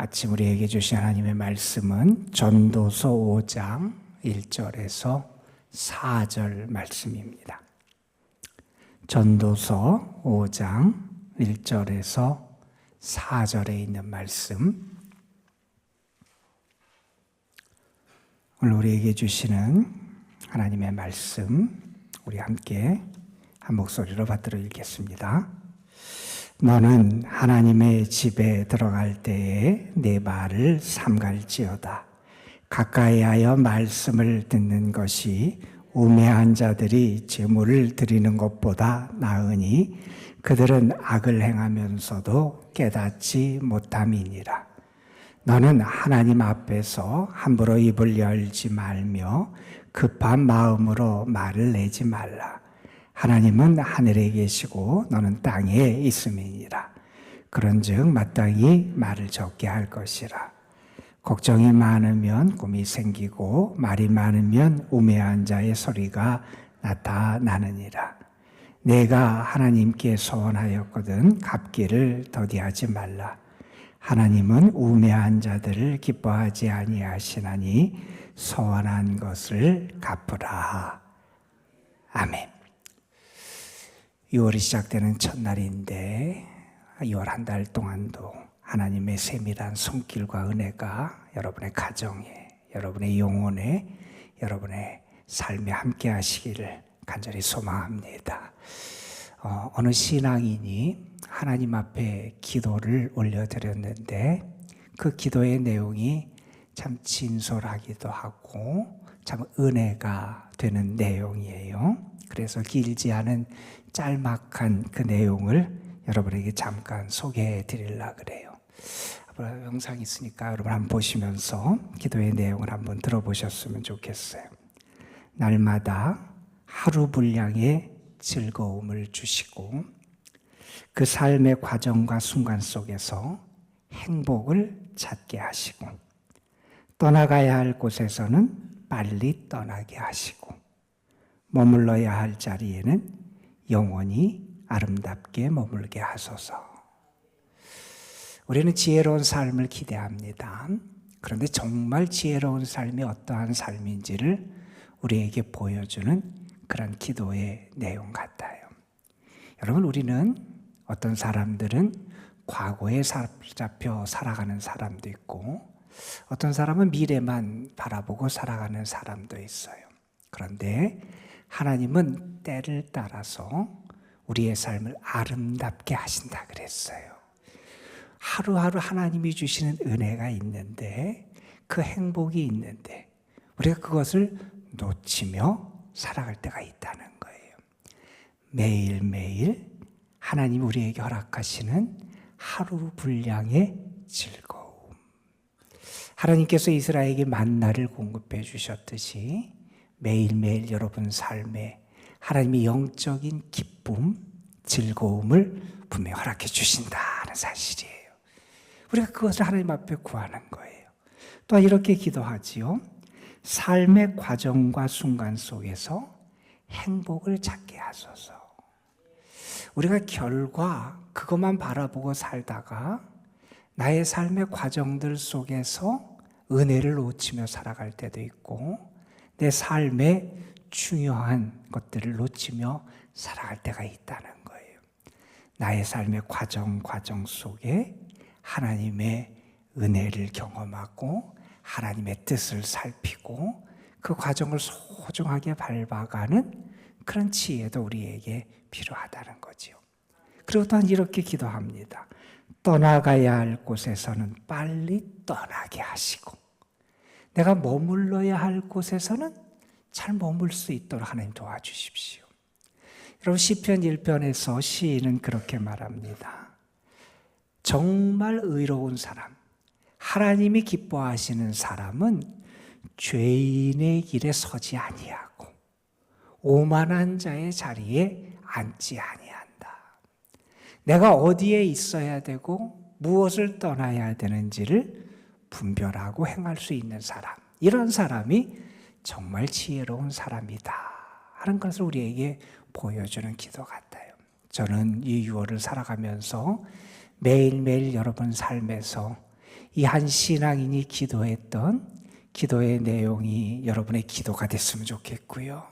아침 우리에게 주신 하나님의 말씀은 전도서 5장 1절에서 4절 말씀입니다. 전도서 5장 1절에서 4절에 있는 말씀, 오늘 우리에게 주시는 하나님의 말씀, 우리 함께 한 목소리로 받들어 읽겠습니다. 너는 하나님의 집에 들어갈 때에 내 말을 삼갈지어다. 가까이 하여 말씀을 듣는 것이 우매한 자들이 제물을 드리는 것보다 나으니 그들은 악을 행하면서도 깨닫지 못함이니라. 너는 하나님 앞에서 함부로 입을 열지 말며 급한 마음으로 말을 내지 말라. 하나님은 하늘에 계시고 너는 땅에 있음이니라. 그런즉 마땅히 말을 적게 할 것이라. 걱정이 많으면 꿈이 생기고 말이 많으면 우매한 자의 소리가 나타나느니라. 내가 하나님께 소원하였거든 갚기를 더디하지 말라. 하나님은 우매한 자들을 기뻐하지 아니하시나니 소원한 것을 갚으라. 아멘. 6월이 시작되는 첫날인데 6월 한 달 동안도 하나님의 세밀한 손길과 은혜가 여러분의 가정에, 여러분의 영혼에, 여러분의 삶에 함께 하시기를 간절히 소망합니다. 어느 신앙인이 하나님 앞에 기도를 올려드렸는데 그 기도의 내용이 참 진솔하기도 하고 참 은혜가 되는 내용이에요. 그래서 길지 않은 짤막한 그 내용을 여러분에게 잠깐 소개해 드리려고 그래요. 영상이 있으니까 여러분 한번 보시면서 기도의 내용을 한번 들어보셨으면 좋겠어요. 날마다 하루 분량의 즐거움을 주시고 그 삶의 과정과 순간 속에서 행복을 찾게 하시고 떠나가야 할 곳에서는 빨리 떠나게 하시고 머물러야 할 자리에는 영원히 아름답게 머물게 하소서. 우리는 지혜로운 삶을 기대합니다. 그런데 정말 지혜로운 삶이 어떠한 삶인지를 우리에게 보여주는 그런 기도의 내용 같아요. 여러분, 우리는 어떤 사람들은 과거에 잡혀 살아가는 사람도 있고 어떤 사람은 미래만 바라보고 살아가는 사람도 있어요. 그런데 하나님은 때를 따라서 우리의 삶을 아름답게 하신다 그랬어요. 하루하루 하나님이 주시는 은혜가 있는데 그 행복이 있는데 우리가 그것을 놓치며 살아갈 때가 있다는 거예요. 매일매일 하나님이 우리에게 허락하시는 하루 분량의 즐거움. 하나님께서 이스라엘에게 만나를 공급해 주셨듯이 매일매일 여러분 삶에 하나님의 영적인 기쁨, 즐거움을 분명히 허락해 주신다는 사실이에요. 우리가 그것을 하나님 앞에 구하는 거예요. 또한 이렇게 기도하지요. 삶의 과정과 순간 속에서 행복을 찾게 하소서. 우리가 결과 그것만 바라보고 살다가 나의 삶의 과정들 속에서 은혜를 놓치며 살아갈 때도 있고 내 삶의 중요한 것들을 놓치며 살아갈 때가 있다는 거예요. 나의 삶의 과정 속에 하나님의 은혜를 경험하고 하나님의 뜻을 살피고 그 과정을 소중하게 밟아가는 그런 지혜도 우리에게 필요하다는 거죠. 그리고 또한 이렇게 기도합니다. 떠나가야 할 곳에서는 빨리 떠나게 하시고 내가 머물러야 할 곳에서는 잘 머물 수 있도록 하나님 도와주십시오. 여러분 시편 1편에서 시인은 그렇게 말합니다. 정말 의로운 사람, 하나님이 기뻐하시는 사람은 죄인의 길에 서지 아니하고 오만한 자의 자리에 앉지 아니한다. 내가 어디에 있어야 되고 무엇을 떠나야 되는지를 분별하고 행할 수 있는 사람, 이런 사람이 정말 지혜로운 사람이다 하는 것을 우리에게 보여주는 기도 같아요. 저는 이 6월을 살아가면서 매일매일 여러분 삶에서 이 한 신앙인이 기도했던 기도의 내용이 여러분의 기도가 됐으면 좋겠고요.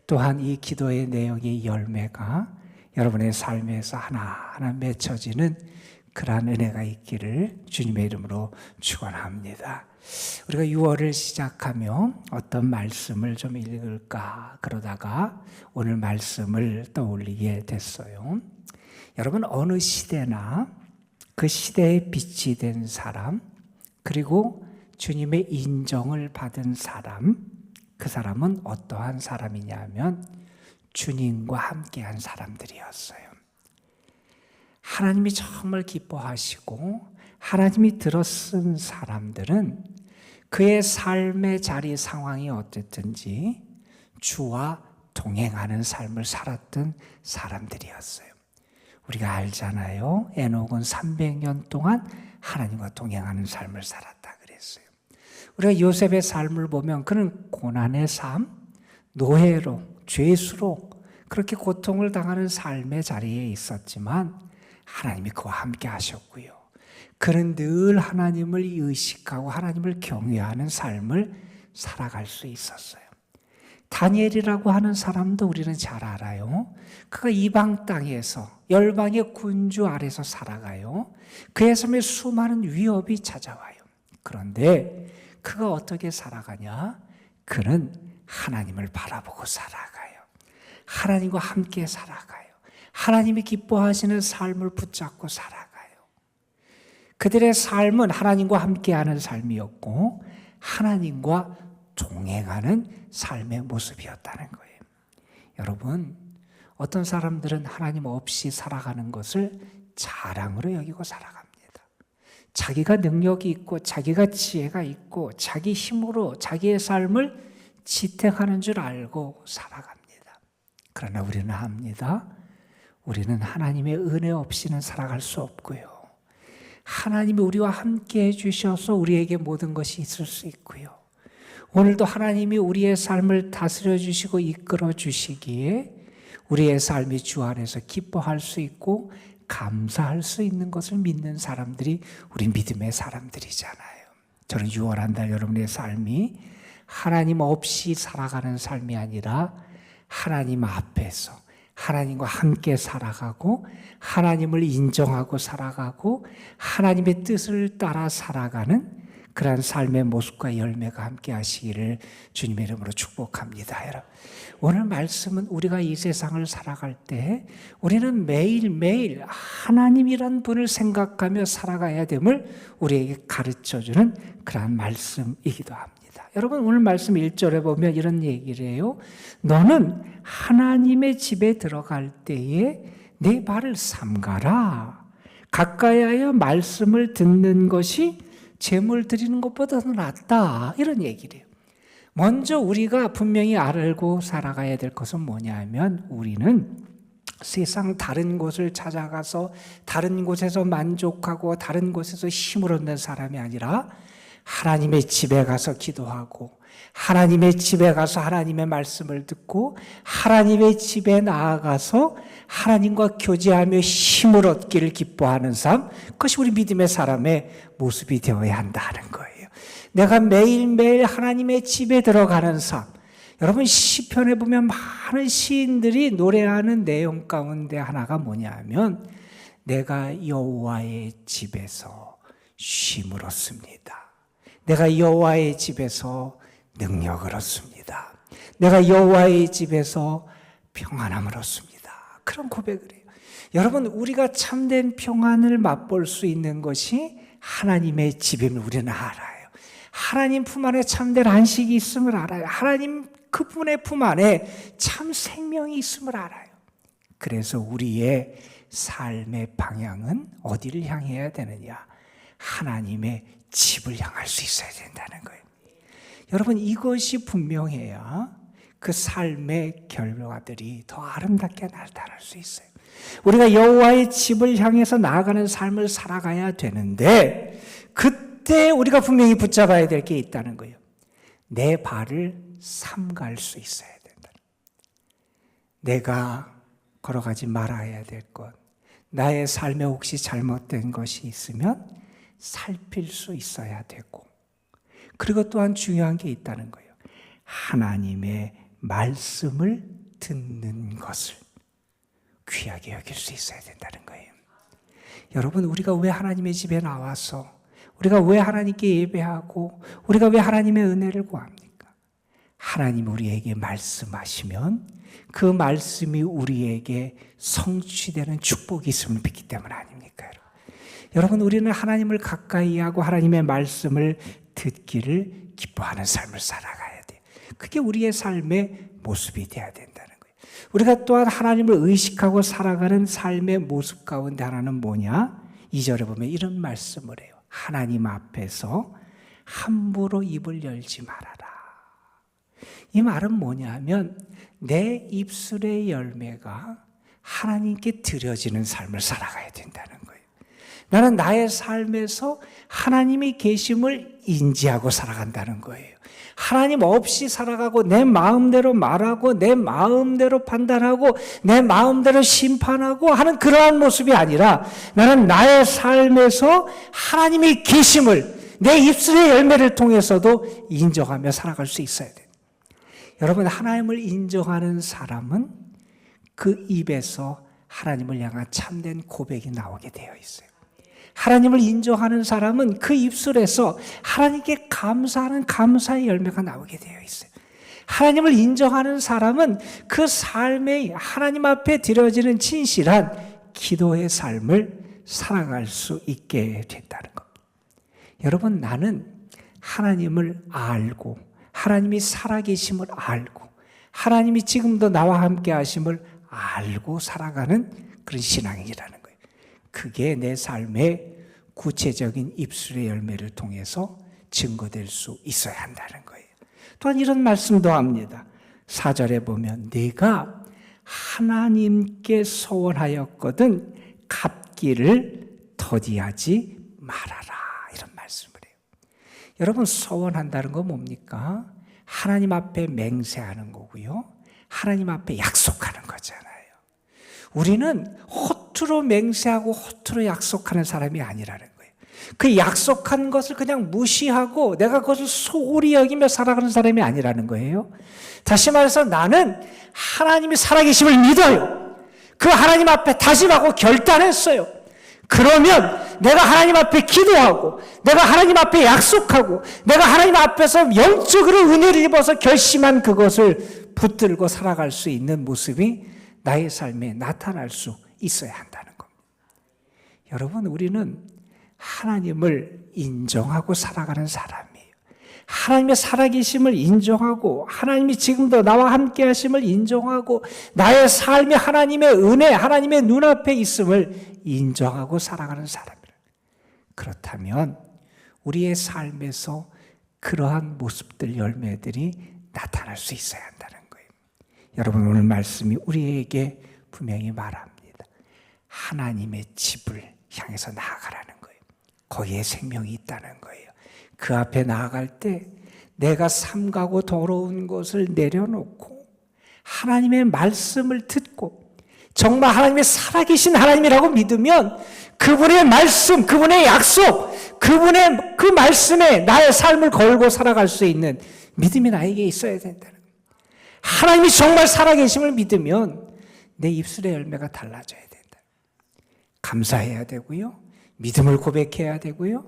또한 이 기도의 내용의 열매가 여러분의 삶에서 하나하나 맺혀지는 그러한 은혜가 있기를 주님의 이름으로 축원합니다. 우리가 6월을 시작하며 어떤 말씀을 좀 읽을까 그러다가 오늘 말씀을 떠올리게 됐어요. 여러분, 어느 시대나 그 시대에 빛이 된 사람, 그리고 주님의 인정을 받은 사람, 그 사람은 어떠한 사람이냐면 주님과 함께한 사람들이었어요. 하나님이 정말 기뻐하시고 하나님이 들어쓴 사람들은 그의 삶의 자리 상황이 어땠든지 주와 동행하는 삶을 살았던 사람들이었어요. 우리가 알잖아요. 에녹은 300년 동안 하나님과 동행하는 삶을 살았다 그랬어요. 우리가 요셉의 삶을 보면 그는 고난의 삶, 노예로, 죄수로 그렇게 고통을 당하는 삶의 자리에 있었지만 하나님이 그와 함께 하셨고요. 그는 늘 하나님을 의식하고 하나님을 경외하는 삶을 살아갈 수 있었어요. 다니엘이라고 하는 사람도 우리는 잘 알아요. 그가 이방 땅에서 열방의 군주 아래서 살아가요. 그의 삶에 수많은 위협이 찾아와요. 그런데 그가 어떻게 살아가냐? 그는 하나님을 바라보고 살아가요. 하나님과 함께 살아가요. 하나님이 기뻐하시는 삶을 붙잡고 살아가요. 그들의 삶은 하나님과 함께하는 삶이었고 하나님과 동행하는 삶의 모습이었다는 거예요. 여러분, 어떤 사람들은 하나님 없이 살아가는 것을 자랑으로 여기고 살아갑니다. 자기가 능력이 있고 자기가 지혜가 있고 자기 힘으로 자기의 삶을 지탱하는 줄 알고 살아갑니다. 그러나 우리는 압니다. 우리는 하나님의 은혜 없이는 살아갈 수 없고요. 하나님이 우리와 함께 해주셔서 우리에게 모든 것이 있을 수 있고요. 오늘도 하나님이 우리의 삶을 다스려 주시고 이끌어 주시기에 우리의 삶이 주 안에서 기뻐할 수 있고 감사할 수 있는 것을 믿는 사람들이 우리 믿음의 사람들이잖아요. 저는 6월 한 달 여러분의 삶이 하나님 없이 살아가는 삶이 아니라 하나님 앞에서 하나님과 함께 살아가고 하나님을 인정하고 살아가고 하나님의 뜻을 따라 살아가는 그러한 삶의 모습과 열매가 함께 하시기를 주님의 이름으로 축복합니다. 여러분, 오늘 말씀은 우리가 이 세상을 살아갈 때 우리는 매일매일 하나님이란 분을 생각하며 살아가야 됨을 우리에게 가르쳐주는 그러한 말씀이기도 합니다. 여러분, 오늘 말씀 1절에 보면 이런 얘기를 해요. 너는 하나님의 집에 들어갈 때에 내 발을 삼가라. 가까이하여 말씀을 듣는 것이 제물 드리는 것보다는 낫다. 이런 얘기를 해요. 먼저 우리가 분명히 알고 살아가야 될 것은 뭐냐면 우리는 세상 다른 곳을 찾아가서 다른 곳에서 만족하고 다른 곳에서 힘을 얻는 사람이 아니라 하나님의 집에 가서 기도하고 하나님의 집에 가서 하나님의 말씀을 듣고 하나님의 집에 나아가서 하나님과 교제하며 힘을 얻기를 기뻐하는 삶, 그것이 우리 믿음의 사람의 모습이 되어야 한다는 거예요. 내가 매일매일 하나님의 집에 들어가는 삶. 여러분, 시편에 보면 많은 시인들이 노래하는 내용 가운데 하나가 뭐냐면 내가 여호와의 집에서 쉼을 얻습니다. 내가 여호와의 집에서 능력을 얻습니다. 내가 여호와의 집에서 평안함을 얻습니다. 그런 고백을 해요. 여러분, 우리가 참된 평안을 맛볼 수 있는 것이 하나님의 집임을 우리는 알아요. 하나님 품 안에 참된 안식이 있음을 알아요. 하나님 그분의 품 안에 참 생명이 있음을 알아요. 그래서 우리의 삶의 방향은 어디를 향해야 되느냐? 하나님의 집을 향할 수 있어야 된다는 거예요. 여러분, 이것이 분명해야 그 삶의 결과들이 더 아름답게 나타날 수 있어요. 우리가 여호와의 집을 향해서 나아가는 삶을 살아가야 되는데 그때 우리가 분명히 붙잡아야 될 게 있다는 거예요. 내 발을 삼갈 수 있어야 된다. 내가 걸어가지 말아야 될 것, 나의 삶에 혹시 잘못된 것이 있으면 살필 수 있어야 되고, 그리고 또한 중요한 게 있다는 거예요. 하나님의 말씀을 듣는 것을 귀하게 여길 수 있어야 된다는 거예요. 여러분, 우리가 왜 하나님의 집에 나와서, 우리가 왜 하나님께 예배하고, 우리가 왜 하나님의 은혜를 구합니까? 하나님 우리에게 말씀하시면 그 말씀이 우리에게 성취되는 축복이 있음을 믿기 때문 아닙니까? 여러분, 우리는 하나님을 가까이 하고 하나님의 말씀을 듣기를 기뻐하는 삶을 살아가야 돼요. 그게 우리의 삶의 모습이 되어야 된다는 거예요. 우리가 또한 하나님을 의식하고 살아가는 삶의 모습 가운데 하나는 뭐냐? 2절에 보면 이런 말씀을 해요. 하나님 앞에서 함부로 입을 열지 말아라. 이 말은 뭐냐면 내 입술의 열매가 하나님께 드려지는 삶을 살아가야 된다는 거예요. 나는 나의 삶에서 하나님이 계심을 인지하고 살아간다는 거예요. 하나님 없이 살아가고 내 마음대로 말하고 내 마음대로 판단하고 내 마음대로 심판하고 하는 그러한 모습이 아니라 나는 나의 삶에서 하나님이 계심을 내 입술의 열매를 통해서도 인정하며 살아갈 수 있어야 돼요. 여러분, 하나님을 인정하는 사람은 그 입에서 하나님을 향한 참된 고백이 나오게 되어 있어요. 하나님을 인정하는 사람은 그 입술에서 하나님께 감사하는 감사의 열매가 나오게 되어 있어요. 하나님을 인정하는 사람은 그 삶에 하나님 앞에 드려지는 진실한 기도의 삶을 살아갈 수 있게 된다는 것. 여러분, 나는 하나님을 알고 하나님이 살아계심을 알고 하나님이 지금도 나와 함께 하심을 알고 살아가는 그런 신앙이라는 거예요. 그게 내 삶의 구체적인 입술의 열매를 통해서 증거될 수 있어야 한다는 거예요. 또한 이런 말씀도 합니다. 4절에 보면 내가 하나님께 소원하였거든 갚기를 더디하지 말아라, 이런 말씀을 해요. 여러분, 소원한다는 건 뭡니까? 하나님 앞에 맹세하는 거고요, 하나님 앞에 약속하는 거잖아요. 우리는 허투루 맹세하고 허투루 약속하는 사람이 아니라는 거예요. 그 약속한 것을 그냥 무시하고 내가 그것을 소홀히 여기며 살아가는 사람이 아니라는 거예요. 다시 말해서 나는 하나님이 살아계심을 믿어요. 그 하나님 앞에 다짐하고 결단했어요. 그러면 내가 하나님 앞에 기도하고 내가 하나님 앞에 약속하고 내가 하나님 앞에서 영적으로 은혜를 입어서 결심한 그것을 붙들고 살아갈 수 있는 모습이 나의 삶에 나타날 수 있어야 한다는 겁니다. 여러분, 우리는 하나님을 인정하고 살아가는 사람이에요. 하나님의 살아계심을 인정하고 하나님이 지금도 나와 함께 하심을 인정하고 나의 삶이 하나님의 은혜, 하나님의 눈앞에 있음을 인정하고 살아가는 사람이에요. 그렇다면 우리의 삶에서 그러한 모습들, 열매들이 나타날 수 있어야 한다는 거예요. 여러분, 오늘 말씀이 우리에게 분명히 말합니다. 하나님의 집을 향해서 나아가라는 거예요. 거기에 생명이 있다는 거예요. 그 앞에 나아갈 때 내가 삼가고 더러운 것을 내려놓고 하나님의 말씀을 듣고 정말 하나님의 살아계신 하나님이라고 믿으면 그분의 말씀, 그분의 약속, 그분의 그 말씀에 나의 삶을 걸고 살아갈 수 있는 믿음이 나에게 있어야 된다는 거예요. 하나님이 정말 살아계심을 믿으면 내 입술의 열매가 달라져야 된다. 감사해야 되고요, 믿음을 고백해야 되고요,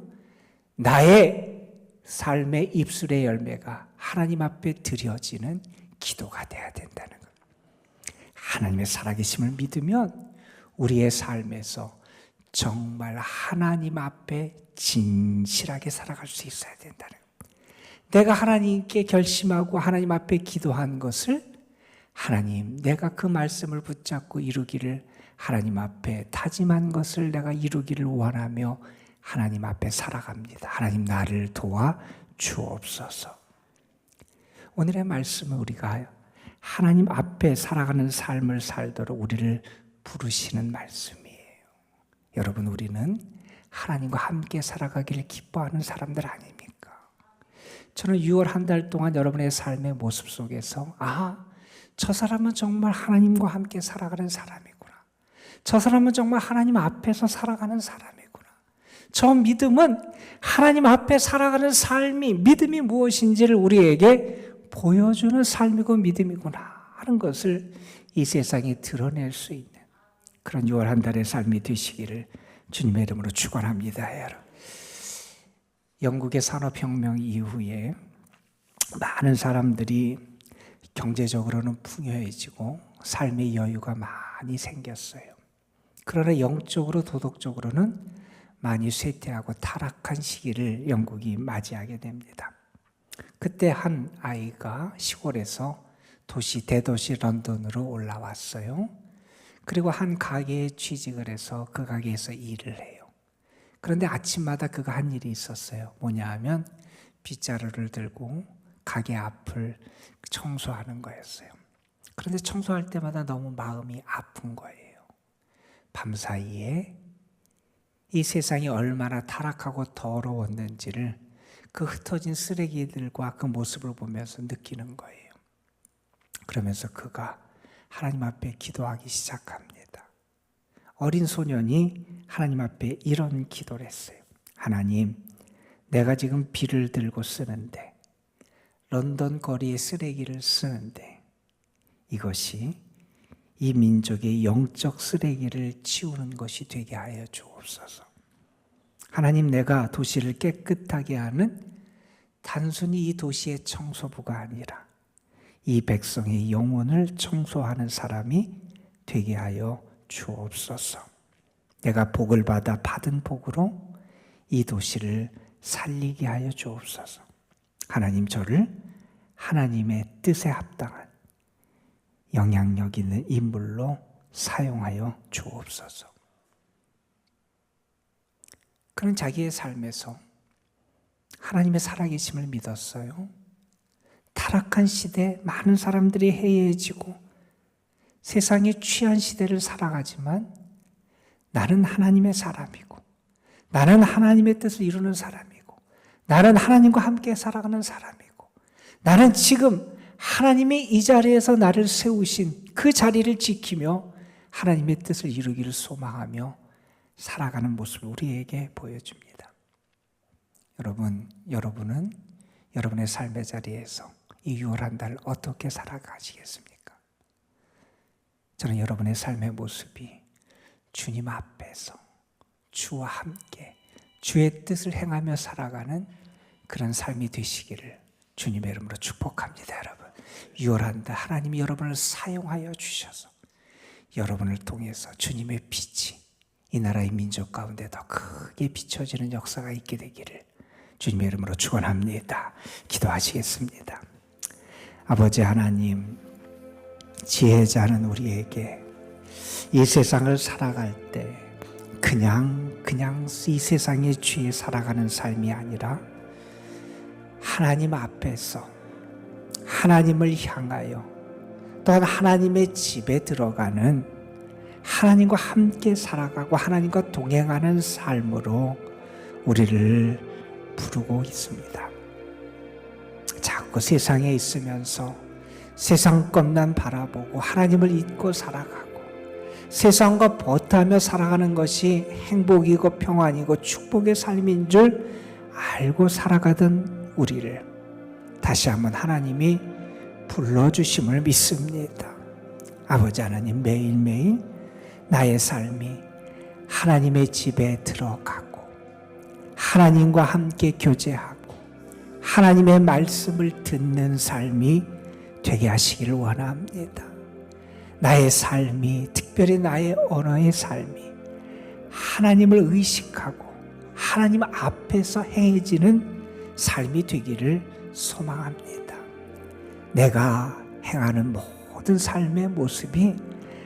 나의 삶의 입술의 열매가 하나님 앞에 드려지는 기도가 돼야 된다는 거예요. 하나님의 살아계심을 믿으면 우리의 삶에서 정말 하나님 앞에 진실하게 살아갈 수 있어야 된다는 거예요. 내가 하나님께 결심하고 하나님 앞에 기도한 것을 하나님, 내가 그 말씀을 붙잡고 이루기를, 하나님 앞에 다짐한 것을 내가 이루기를 원하며 하나님 앞에 살아갑니다. 하나님, 나를 도와 주옵소서. 오늘의 말씀은 우리가 하나님 앞에 살아가는 삶을 살도록 우리를 부르시는 말씀이에요. 여러분, 우리는 하나님과 함께 살아가기를 기뻐하는 사람들 아닙니까? 저는 6월 한 달 동안 여러분의 삶의 모습 속에서 저 사람은 정말 하나님과 함께 살아가는 사람이구나. 저 사람은 정말 하나님 앞에서 살아가는 사람이구나. 저 믿음은 하나님 앞에 살아가는 삶이, 믿음이 무엇인지를 우리에게 보여주는 삶이고 믿음이구나 하는 것을 이 세상에 드러낼 수 있는 그런 6월 한 달의 삶이 되시기를 주님의 이름으로 축원합니다. 여러분, 영국의 산업혁명 이후에 많은 사람들이 경제적으로는 풍요해지고 삶의 여유가 많이 생겼어요. 그러나 영적으로 도덕적으로는 많이 쇠퇴하고 타락한 시기를 영국이 맞이하게 됩니다. 그때 한 아이가 시골에서 대도시 런던으로 올라왔어요. 그리고 한 가게에 취직을 해서 그 가게에서 일을 해요. 그런데 아침마다 그가 한 일이 있었어요. 뭐냐 하면 빗자루를 들고 가게 앞을 청소하는 거였어요. 그런데 청소할 때마다 너무 마음이 아픈 거예요. 밤사이에 이 세상이 얼마나 타락하고 더러웠는지를 그 흩어진 쓰레기들과 그 모습을 보면서 느끼는 거예요. 그러면서 그가 하나님 앞에 기도하기 시작합니다. 어린 소년이 하나님 앞에 이런 기도를 했어요. 하나님, 내가 지금 비를 들고 쓰는데, 런던 거리에 쓰레기를 쓰는데, 이것이 이 민족의 영적 쓰레기를 치우는 것이 되게 하여 주옵소서. 하나님, 내가 도시를 깨끗하게 하는 단순히 이 도시의 청소부가 아니라 이 백성의 영혼을 청소하는 사람이 되게 하여 주옵소서. 내가 복을 받아 받은 복으로 이 도시를 살리게 하여 주옵소서. 하나님, 저를 하나님의 뜻에 합당한 영향력 있는 인물로 사용하여 주옵소서. 그는 자기의 삶에서 하나님의 살아계심을 믿었어요. 타락한 시대, 많은 사람들이 해이해지고 세상에 취한 시대를 살아가지만 나는 하나님의 사람이고, 나는 하나님의 뜻을 이루는 사람이고, 나는 하나님과 함께 살아가는 사람이고, 나는 지금 하나님이 이 자리에서 나를 세우신 그 자리를 지키며 하나님의 뜻을 이루기를 소망하며 살아가는 모습을 우리에게 보여줍니다. 여러분은 여러분의 삶의 자리에서 이 6월 한 달 어떻게 살아가시겠습니까? 저는 여러분의 삶의 모습이 주님 앞에서 주와 함께 주의 뜻을 행하며 살아가는 그런 삶이 되시기를 주님의 이름으로 축복합니다. 여러분, 6월 한 달 하나님이 여러분을 사용하여 주셔서 여러분을 통해서 주님의 빛이 이 나라의 민족 가운데 더 크게 비춰지는 역사가 있게 되기를 주님의 이름으로 축원합니다. 기도하시겠습니다. 아버지 하나님, 지혜자는 우리에게 이 세상을 살아갈 때 그냥 이 세상의 죄에 살아가는 삶이 아니라 하나님 앞에서 하나님을 향하여 또한 하나님의 집에 들어가는, 하나님과 함께 살아가고 하나님과 동행하는 삶으로 우리를 부르고 있습니다. 자꾸 세상에 있으면서 세상 것만 바라보고 하나님을 잊고 살아가고 세상과 버티며 살아가는 것이 행복이고 평안이고 축복의 삶인 줄 알고 살아가던 우리를 다시 한번 하나님이 불러주심을 믿습니다. 아버지 하나님, 매일매일 나의 삶이 하나님의 집에 들어가고 하나님과 함께 교제하고 하나님의 말씀을 듣는 삶이 되게 하시기를 원합니다. 나의 삶이, 특별히 나의 언어의 삶이 하나님을 의식하고 하나님 앞에서 행해지는 삶이 되기를 소망합니다. 내가 행하는 모든 삶의 모습이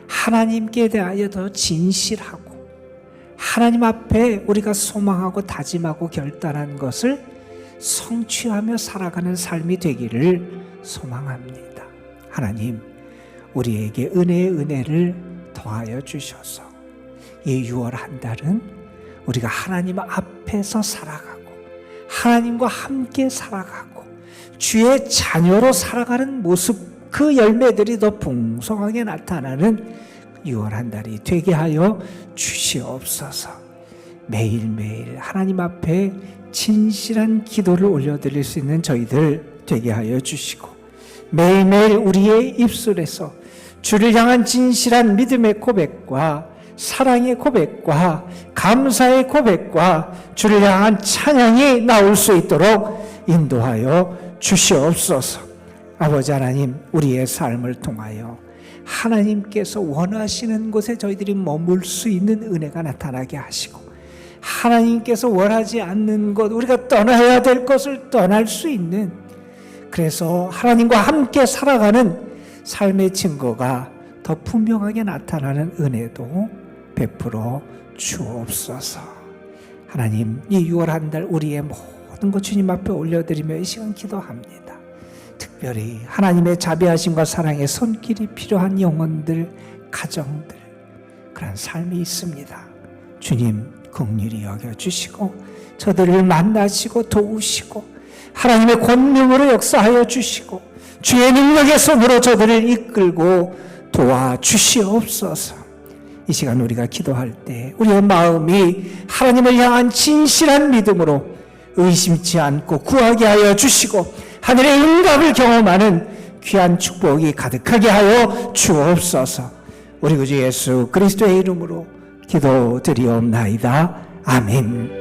하나님께 대하여 더 진실하고 하나님 앞에 우리가 소망하고 다짐하고 결단한 것을 성취하며 살아가는 삶이 되기를 소망합니다. 하나님, 우리에게 은혜를 더하여 주셔서 이 6월 한 달은 우리가 하나님 앞에서 살아가고 하나님과 함께 살아가고 주의 자녀로 살아가는 모습, 그 열매들이 더 풍성하게 나타나는 6월 한 달이 되게 하여 주시옵소서. 매일매일 하나님 앞에 진실한 기도를 올려드릴 수 있는 저희들 되게 하여 주시고, 매일매일 우리의 입술에서 주를 향한 진실한 믿음의 고백과 사랑의 고백과 감사의 고백과 주를 향한 찬양이 나올 수 있도록 인도하여 주시옵소서. 아버지 하나님, 우리의 삶을 통하여 하나님께서 원하시는 곳에 저희들이 머물 수 있는 은혜가 나타나게 하시고, 하나님께서 원하지 않는 것, 우리가 떠나야 될 것을 떠날 수 있는, 그래서 하나님과 함께 살아가는 삶의 증거가 더 분명하게 나타나는 은혜도 베풀어 주옵소서. 하나님, 이 6월 한 달 우리의 모든 것 주님 앞에 올려드리며 이 시간 기도합니다. 특별히 하나님의 자비하심과 사랑의 손길이 필요한 영혼들, 가정들, 그런 삶이 있습니다. 주님 긍휼히 여겨주시고 저들을 만나시고 도우시고 하나님의 권능으로 역사하여 주시고 주의 능력의 손으로 저들을 이끌고 도와주시옵소서. 이 시간 우리가 기도할 때 우리의 마음이 하나님을 향한 진실한 믿음으로 의심치 않고 구하게 하여 주시고 하늘의 응답을 경험하는 귀한 축복이 가득하게 하여 주옵소서. 우리 구주 예수 그리스도의 이름으로 기도드리옵나이다. 아멘.